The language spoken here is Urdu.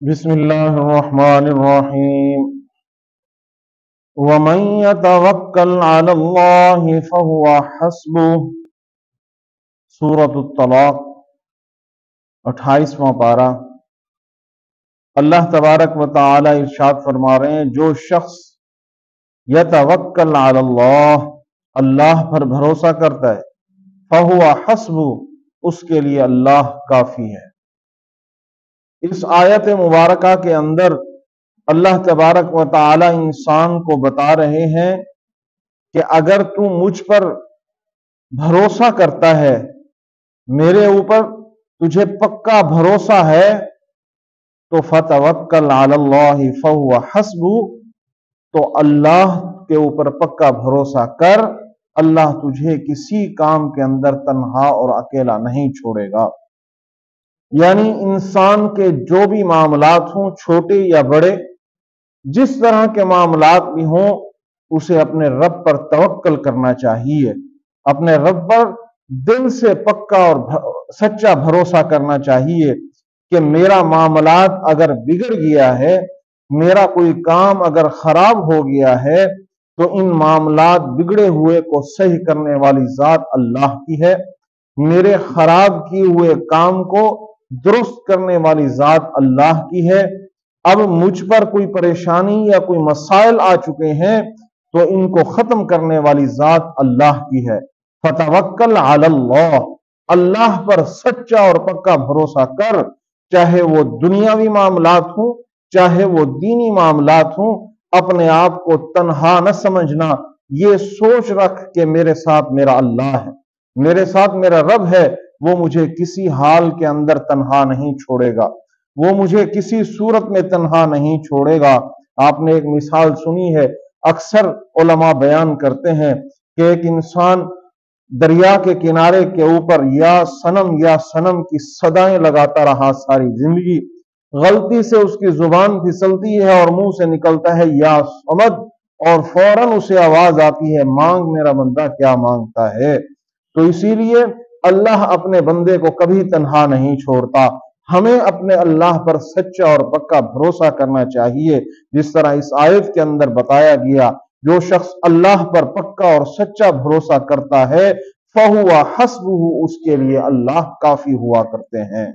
بسم اللہ الرحمن الرحیم ومن يتوکل علی اللہ فهو حسبہ۔ سورۃ الطلاق 28واں پارہ۔ اللہ تبارک و تعالی ارشاد فرما رہے ہیں، جو شخص یتوکل علی اللہ، اللہ پر بھروسہ کرتا ہے، فهو حسبہ، اس کے لیے اللہ کافی ہے۔ اس آیت مبارکہ کے اندر اللہ تبارک و تعالی انسان کو بتا رہے ہیں کہ اگر تو مجھ پر بھروسہ کرتا ہے، میرے اوپر تجھے پکا بھروسہ ہے، تو فتوکل علی اللہ فہو حسبہ، تو اللہ کے اوپر پکا بھروسہ کر، اللہ تجھے کسی کام کے اندر تنہا اور اکیلا نہیں چھوڑے گا۔ یعنی انسان کے جو بھی معاملات ہوں، چھوٹے یا بڑے، جس طرح کے معاملات بھی ہوں، اسے اپنے رب پر توکل کرنا چاہیے، اپنے رب پر دل سے پکا اور سچا بھروسہ کرنا چاہیے کہ میرا معاملات اگر بگڑ گیا ہے، میرا کوئی کام اگر خراب ہو گیا ہے، تو ان معاملات بگڑے ہوئے کو صحیح کرنے والی ذات اللہ کی ہے، میرے خراب کیے ہوئے کام کو درست کرنے والی ذات اللہ کی ہے۔ اب مجھ پر کوئی پریشانی یا کوئی مسائل آ چکے ہیں، تو ان کو ختم کرنے والی ذات اللہ کی ہے۔ فتوکل علی اللہ، اللہ پر سچا اور پکا بھروسہ کر، چاہے وہ دنیاوی معاملات ہوں، چاہے وہ دینی معاملات ہوں۔ اپنے آپ کو تنہا نہ سمجھنا، یہ سوچ رکھ کہ میرے ساتھ میرا اللہ ہے، میرے ساتھ میرا رب ہے، وہ مجھے کسی حال کے اندر تنہا نہیں چھوڑے گا، وہ مجھے کسی صورت میں تنہا نہیں چھوڑے گا۔ آپ نے ایک مثال سنی ہے، اکثر علماء بیان کرتے ہیں کہ ایک انسان دریا کے کنارے کے اوپر یا سنم کی صدائیں لگاتا رہا ساری زندگی، غلطی سے اس کی زبان پھسلتی ہے اور منہ سے نکلتا ہے یا صمد، اور فوراً اسے آواز آتی ہے، مانگ میرا بندہ کیا مانگتا ہے۔ تو اسی لیے اللہ اپنے بندے کو کبھی تنہا نہیں چھوڑتا۔ ہمیں اپنے اللہ پر سچا اور پکا بھروسہ کرنا چاہیے، جس طرح اس آیت کے اندر بتایا گیا، جو شخص اللہ پر پکا اور سچا بھروسہ کرتا ہے، فَهُوَ حَسْبُهُ، اس کے لیے اللہ کافی ہوا کرتے ہیں۔